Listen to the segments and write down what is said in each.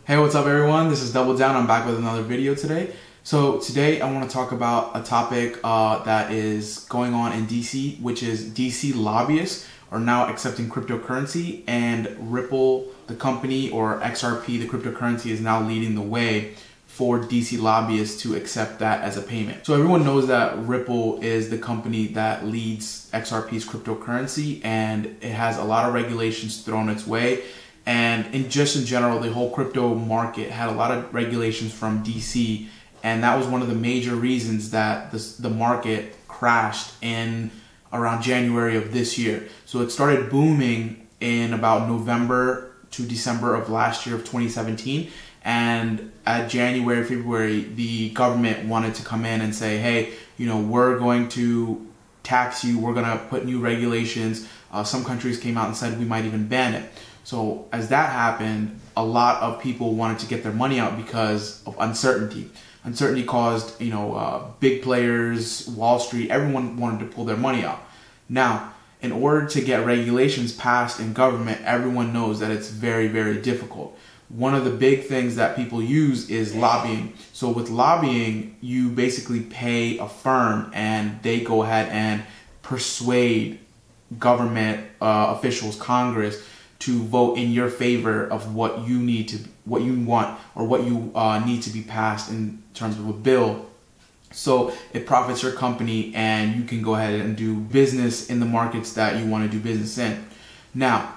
Hey, what's up everyone? This is Double Down. I'm back with another video today. So today I want to talk about a topic that is going on in DC, which is DC lobbyists are now accepting cryptocurrency, and Ripple, the company, or XRP, the cryptocurrency, is now leading the way for DC lobbyists to accept that as a payment. So everyone knows that Ripple is the company that leads XRP's cryptocurrency, and it has a lot of regulations thrown its way. And in general, the whole crypto market had a lot of regulations from DC, and that was one of the major reasons that the market crashed in around January of this year. So it started booming in about November to December of last year of 2017, and at January, February, the government wanted to come in and say, hey, we're going to tax you, we're going to put new regulations. Some countries came out and said we might even ban it. So as that happened, a lot of people wanted to get their money out because of uncertainty. Uncertainty caused, big players, Wall Street, everyone wanted to pull their money out. Now, in order to get regulations passed in government, everyone knows that it's very, very difficult. One of the big things that people use is lobbying. So with lobbying, you basically pay a firm and they go ahead and persuade government officials, Congress, to vote in your favor of what you want, or what you need to be passed in terms of a bill. So it profits your company, and you can go ahead and do business in the markets that you want to do business in. Now,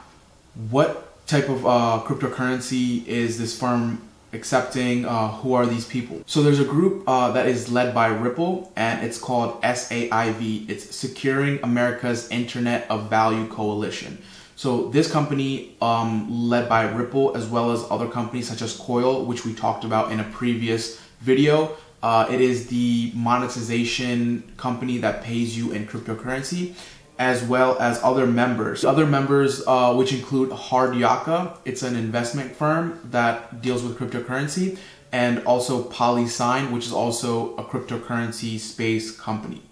what type of cryptocurrency is this firm accepting? Who are these people? So there's a group that is led by Ripple, and it's called SAIV. It's Securing America's Internet of Value Coalition. So this company, led by Ripple, as well as other companies such as Coil, which we talked about in a previous video, it is the monetization company that pays you in cryptocurrency, as well as other members. Other members, which include Hard Yaka, it's an investment firm that deals with cryptocurrency, and also PolySign, which is also a cryptocurrency space company.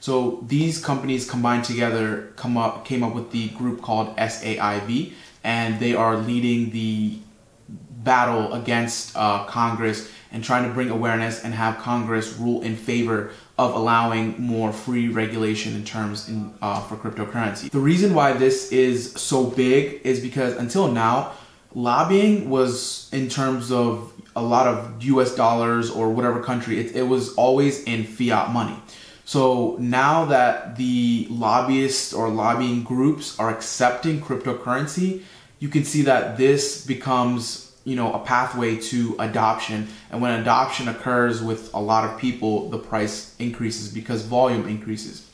So these companies combined together came up with the group called SAIV, and they are leading the battle against Congress and trying to bring awareness and have Congress rule in favor of allowing more free regulation in terms for cryptocurrency. The reason why this is so big is because until now, lobbying was, in terms of a lot of US dollars or whatever country, it was always in fiat money. So now that the lobbyists or lobbying groups are accepting cryptocurrency, you can see that this becomes, a pathway to adoption. And when adoption occurs with a lot of people, the price increases because volume increases.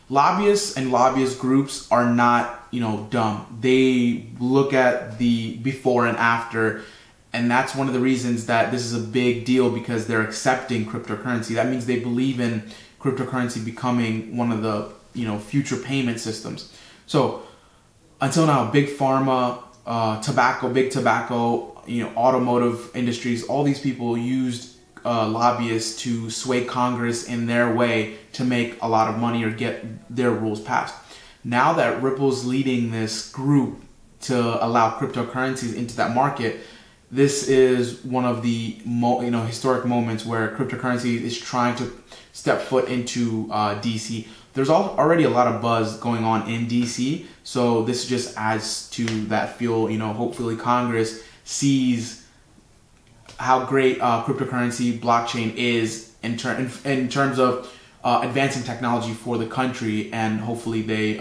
Lobbyists and lobbyist groups are not, dumb. They look at the before and after, and that's one of the reasons that this is a big deal, because they're accepting cryptocurrency. That means they believe in cryptocurrency becoming one of the future payment systems. So until now, big pharma, big tobacco, automotive industries, all these people used lobbyists to sway Congress in their way to make a lot of money or get their rules passed. Now that Ripple's leading this group to allow cryptocurrencies into that market, this is one of the historic moments where cryptocurrency is trying to step foot into DC. There's already a lot of buzz going on in DC, so this just adds to that fuel. Hopefully Congress sees how great cryptocurrency blockchain is in terms of advancing technology for the country, and hopefully they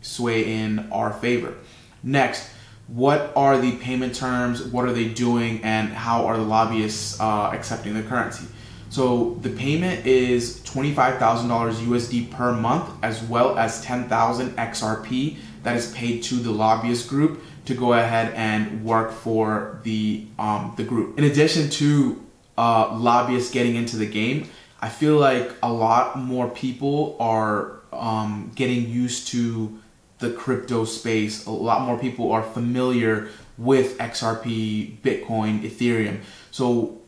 sway in our favor. Next, what are the payment terms? What are they doing? And how are the lobbyists accepting the currency? So the payment is $25,000 USD per month, as well as 10,000 XRP that is paid to the lobbyist group to go ahead and work for the group. In addition to lobbyists getting into the game, I feel like a lot more people are getting used to the crypto space. A lot more people are familiar with XRP, Bitcoin, Ethereum. So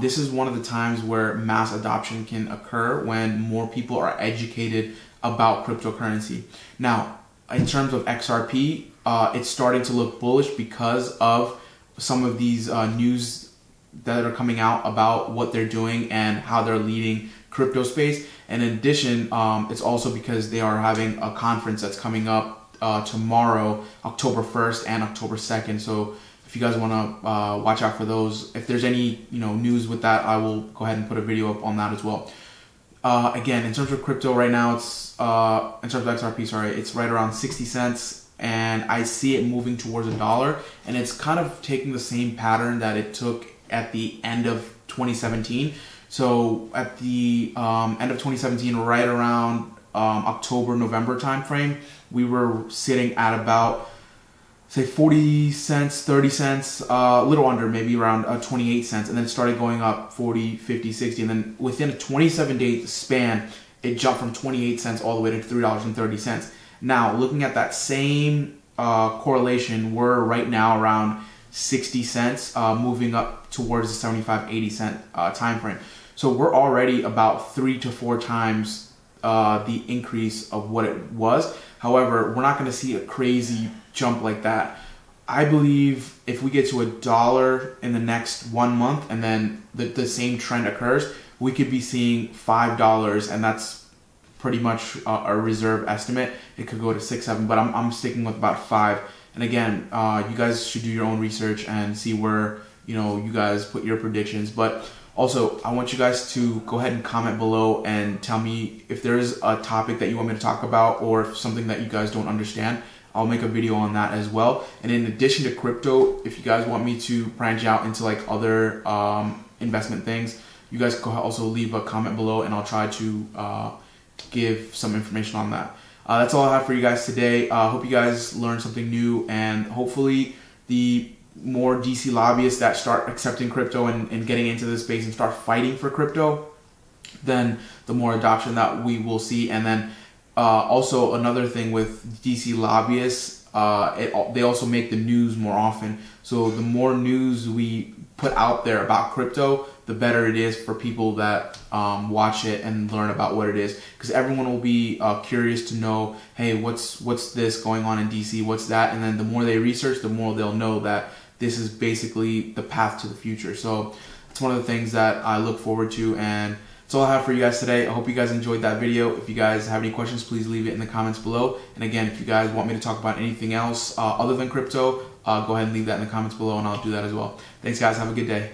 this is one of the times where mass adoption can occur, when more people are educated about cryptocurrency. Now, in terms of XRP, it's starting to look bullish because of some of these news that are coming out about what they're doing and how they're leading crypto space. And in addition, it's also because they are having a conference that's coming up tomorrow, October 1st and October 2nd. So if you guys want to watch out for those, if there's any news with that, I will go ahead and put a video up on that as well. Again, in terms of crypto right now, it's in terms of XRP, sorry, it's right around 60 cents, and I see it moving towards $1, and it's kind of taking the same pattern that it took at the end of 2017. So at the end of 2017, right around October, November timeframe, we were sitting at about, say, 40 cents, 30 cents, a little under, maybe around 28 cents, and then it started going up 40, 50, 60, and then within a 27-day span, it jumped from 28 cents all the way to $3.30. Now, looking at that same correlation, we're right now around 60 cents, moving up towards the 75, 80 cent time frame. So we're already about 3 to 4 times the increase of what it was. However, we're not going to see a crazy jump like that. I believe if we get to $1 in the next 1 month and then the same trend occurs, we could be seeing $5, and that's pretty much a reserve estimate. It could go to 6, 7, but I'm sticking with about 5. And again, you guys should do your own research and see where you guys put your predictions. But also, I want you guys to go ahead and comment below and tell me if there's a topic that you want me to talk about, or if something that you guys don't understand. I'll make a video on that as well. And in addition to crypto, if you guys want me to branch out into like other investment things, you guys can also leave a comment below, and I'll try to give some information on that. That's all I have for you guys today. Hope you guys learned something new, and hopefully the more DC lobbyists that start accepting crypto and getting into this space and start fighting for crypto, then the more adoption that we will see. And then also another thing with DC lobbyists, they also make the news more often. So the more news we put out there about crypto, the better it is for people that watch it and learn about what it is, because everyone will be curious to know, hey, what's this going on in DC, what's that? And then the more they research, the more they'll know that this is basically the path to the future. So it's one of the things that I look forward to, and that's all I have for you guys today. I hope you guys enjoyed that video. If you guys have any questions, please leave it in the comments below. And again, if you guys want me to talk about anything else other than crypto, go ahead and leave that in the comments below, and I'll do that as well. Thanks guys, have a good day.